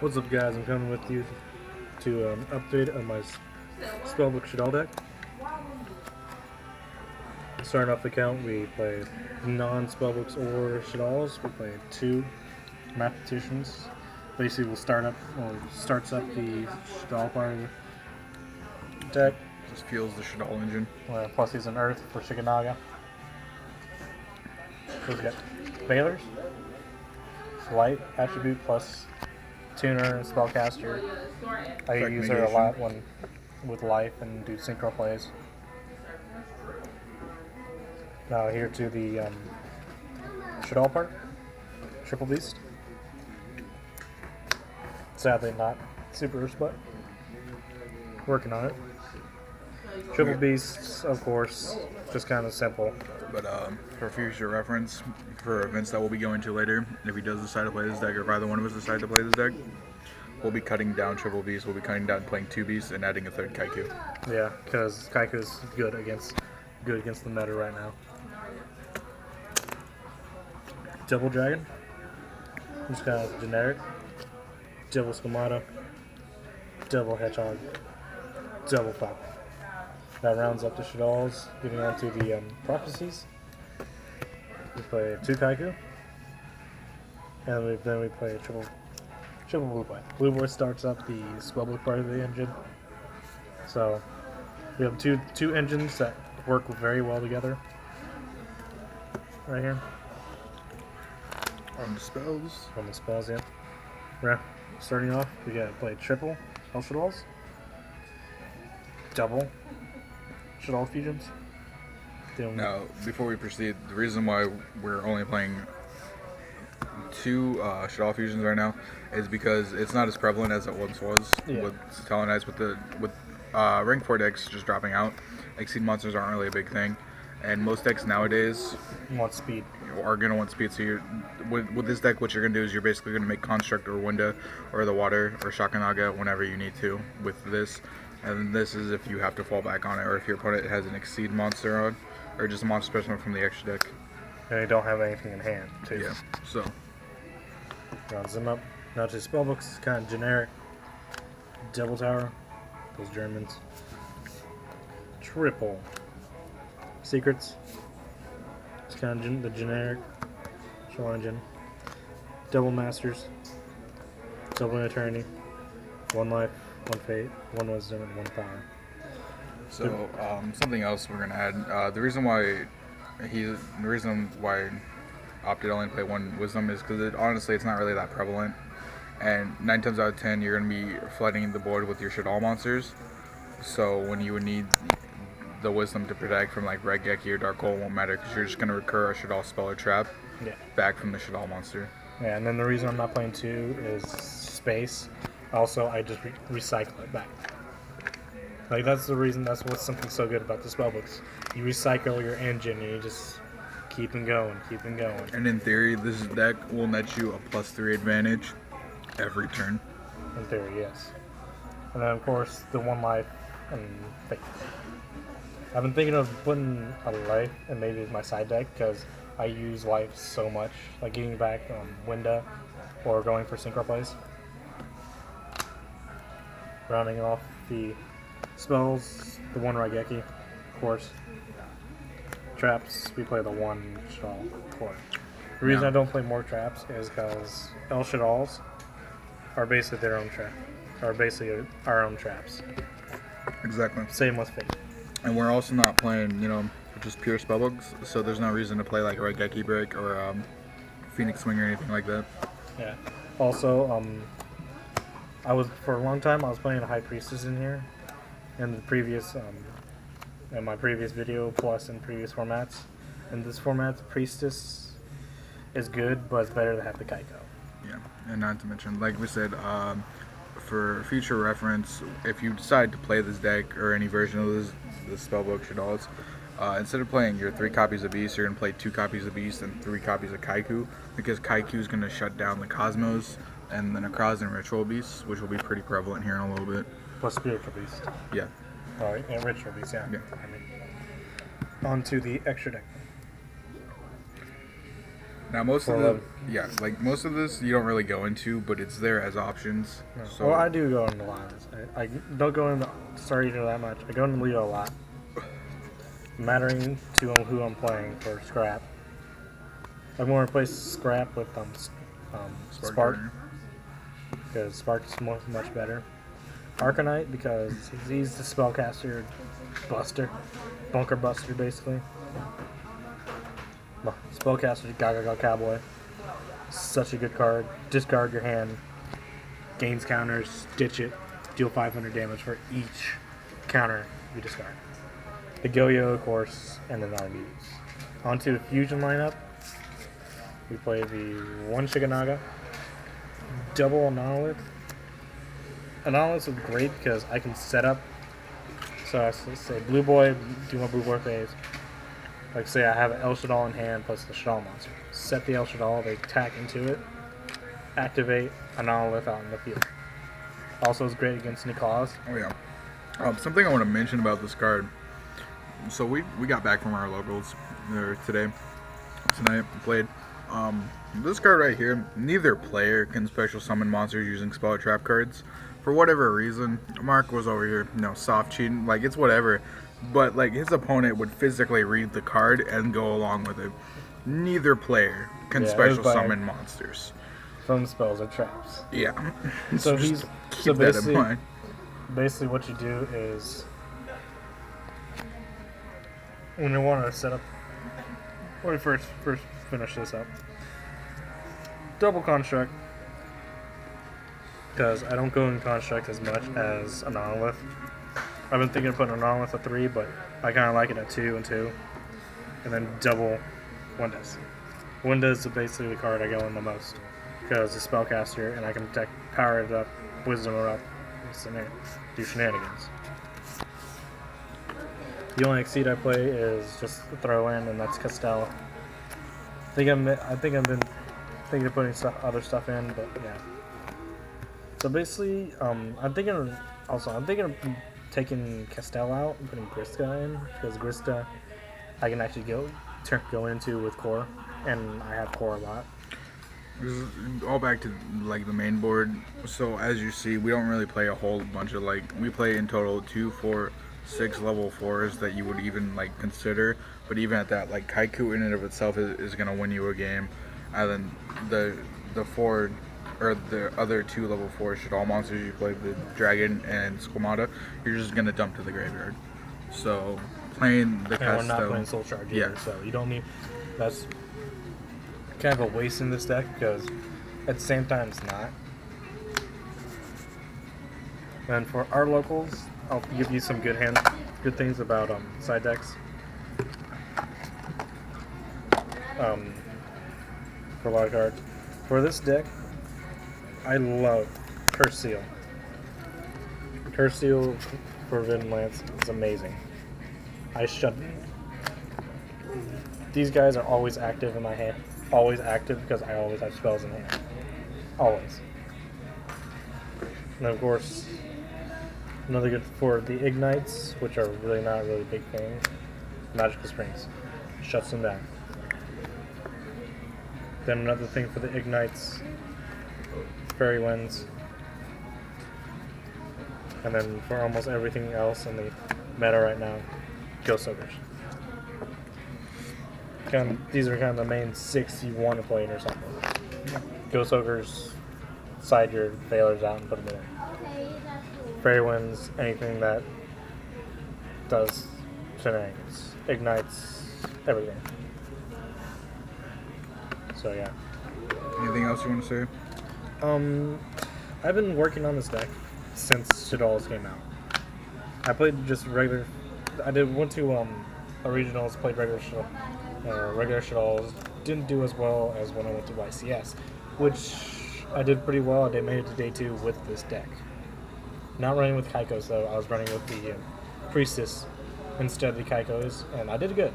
What's up, guys? I'm coming with you to an update of my Spellbook Shaddolls deck. Starting off the count, we play non-Spellbooks or Shaddolls. We play 2 Mathematicians. Basically, starts up the Shaddolls part of the deck. Just fuels the Shaddolls engine. Plus, he's an Earth for Shikanaga. So we got Bailers, Light attribute plus Tuner, Spellcaster. I use her a lot when with life and do synchro plays. Now here to the Shaddolls part, Triple Beast. Sadly not super, but working on it. Triple Beasts, of course, just kind of simple. But for future reference, for events that we'll be going to later, if he does decide to play this deck, or if either one of us decide to play this deck, we'll be cutting down Triple Beasts, we'll be cutting down playing 2 Beasts, and adding a 3rd Kaiku. Yeah, because Kaiku's good against the meta right now. Double Dragon, just kind of generic. Double Schemata, Double Hedgehog, Double Falcon. That rounds up the Shaddolls. Getting on to the Prophecies. We play 2 Kaiku. And then we play a triple Blue Boy. Blue Boy starts up the Spellbook part of the engine. So we have two engines that work very well together. Right here. On the spells. On the spells, yeah. Right. Starting off, we gotta play triple Shaddolls. Double Shaddolls fusions. Now, before we proceed, the reason why we're only playing 2 Shaddolls fusions right now is because it's not as prevalent as it once was with Talonites. With rank 4 decks just dropping out, Exceed monsters aren't really a big thing, and most decks nowadays want speed. Are gonna want speed. So you're with this deck, what you're gonna do is you're basically gonna make Construct or Winda or the Water or Shakanaga whenever you need to with this. And this is if you have to fall back on it, or if your opponent has an Exceed monster on, or just a monster specimen from the extra deck. And they don't have anything in hand, too. Yeah, so. Rounds them up. Now to Spellbooks, kind of generic. Double Tower, those Germans. Triple Secrets. It's kind of the generic Shadow Engine. Double Masters. Double Eternity. 1 life. 1 fate, 1 wisdom, and 1 power. So something else we're gonna add. The reason why opted only to play 1 wisdom is because honestly it's not really that prevalent, and 9 times out of 10 you're gonna be flooding the board with your Shaddolls monsters. So when you would need the wisdom to protect from like Red Geki or Dark Hole, it won't matter because you're just gonna recur a Shaddolls spell or trap back from the Shaddolls monster. Yeah, and then the reason I'm not playing 2 is space. Also, I just recycle it back. Like, that's the reason, that's what's something so good about the Spellbooks. You recycle your engine and you just keep them going, keep them going. And in theory, this deck will net you a +3 advantage every turn. In theory, yes. And then, of course, the 1 life and fate. I've been thinking of putting a life in maybe my side deck because I use life so much. Like getting back Winda or going for synchro plays. Rounding off the spells, the 1 Raigeki, of course. Traps, we play the 1 Shaddolls, of course. The reason I don't play more traps is because Shaddolls are basically their own trap, are basically our own traps. Exactly. Same with Fate. And we're also not playing, just pure spellbooks, so there's no reason to play like Raigeki Break or Phoenix Swing or anything like that. Yeah. Also, for a long time I was playing a High Priestess in here, in the previous, in my previous video, plus in previous formats. In this format, Priestess is good, but it's better to have the Kaiko. Yeah, and not to mention, like we said, for future reference, if you decide to play this deck or any version of this Spellbook Shaddolls, instead of playing your 3 copies of Beast, you're going to play 2 copies of Beast and 3 copies of Kaiku, because Kaiku is going to shut down the Cosmos and the Necroz and Ritual Beasts, which will be pretty prevalent here in a little bit. Plus Spiritual Beast. Yeah. Alright, and Ritual Beast, yeah. On to the extra deck. Now most of For the like most of this you don't really go into, but it's there as options. No. So Well, I do go into lines. I don't go into Star Eater that much. I go into Leo a lot. Mattering to who I'm playing for Scrap. I'm going to replace Scrap with Spark. Because Spark is much better. Arcanite because he's the spellcaster buster. Bunker buster, basically. Spellcaster Gaga Cowboy. Such a good card. Discard your hand. Gains counters. Ditch it. Deal 500 damage for each counter you discard. The Go-Yo, of course, and the Narmuse. Onto the Fusion lineup. We play the one Shiganaga. Double Anonolith. Anonolith is great because I can set up. So I say, Blue Boy, do my Blue Boy phase. Like say I have an El Shaddol in hand plus the Shaddol monster. Set the El Shaddol, they attack into it. Activate Anonolith out in the field. Also is great against Niklaus. Oh yeah. Something I want to mention about this card. So we got back from our locals tonight played. This card right here, neither player can special summon monsters using spell or trap cards. For whatever reason, Mark was over here, soft cheating, like it's whatever. But like his opponent would physically read the card and go along with it. Neither player can special summon monsters from spells or traps. Yeah. So keep that in mind. Basically, what you do is when you want to set up, when you first finish this up, double construct, because I don't go in construct as much as Anonolith. I've been thinking of putting Anonolith at 3, but I kind of like it at 2 and 2, and then double Windows. Windows is basically the card I go in the most because it's a spellcaster and I can power it up, wisdom it up, do shenanigans. The only exceed I play is just throw in, and that's Castell. I think I've been thinking of putting other stuff in, but yeah. So basically, I'm thinking of taking Castell out and putting Grista in, because Grista I can actually go into with core, and I have core a lot. This is all back to like the main board. So as you see, we don't really play a whole bunch of we play in total 2, 4, 6 level 4s that you would even consider. But even at that, Kaiku in and of itself is gonna win you a game, and then the 4 or the other 2 level 4 Shaddol monsters you play, the Dragon and Squamata, you're just gonna dump to the graveyard. So playing the Castell, we're not playing Soul Charge either, so you don't need. That's kind of a waste in this deck because at the same time it's not. And for our locals, I'll give you some good things about side decks. For a lot of cards. For this deck, I love Curse Seal. Curse Seal for Forbidden Lance is amazing. These guys are always active in my hand. Always active because I always have spells in hand. Always. And of course, another good for the Ignites, which are really not a really big thing. Magical Springs. Shuts them down. Then another thing for the Ignites, Fairy Winds. And then for almost everything else in the meta right now, Ghost Ogres. These are kind of the main 6 you want to play in or something. Ghost Ogres, side your Veilers out and put them in. Fairy Winds, anything that does shenanigans. Ignites, everything. So yeah. Anything else you want to say? I've been working on this deck since Shaddolls came out. I played just regular. Went to regionals, played regular Shaddolls. Didn't do as well as when I went to YCS, which I did pretty well. I made it to day 2 with this deck. Not running with Kaikos though. I was running with the Priestess instead of the Kaikos, and I did good.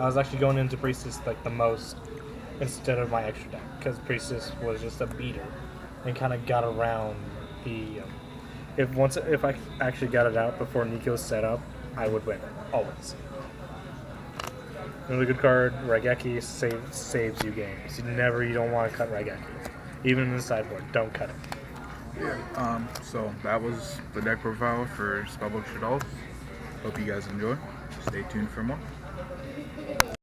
I was actually going into Priestess the most instead of my extra deck because Priestess was just a beater and kind of got around the. If I actually got it out before Nico's set up, I would win always. Another good card, Raigeki saves you games. You don't want to cut Raigeki. Even in the sideboard, don't cut it. So that was the deck profile for Spellbook Shaddolls. Hope you guys enjoy. Stay tuned for more.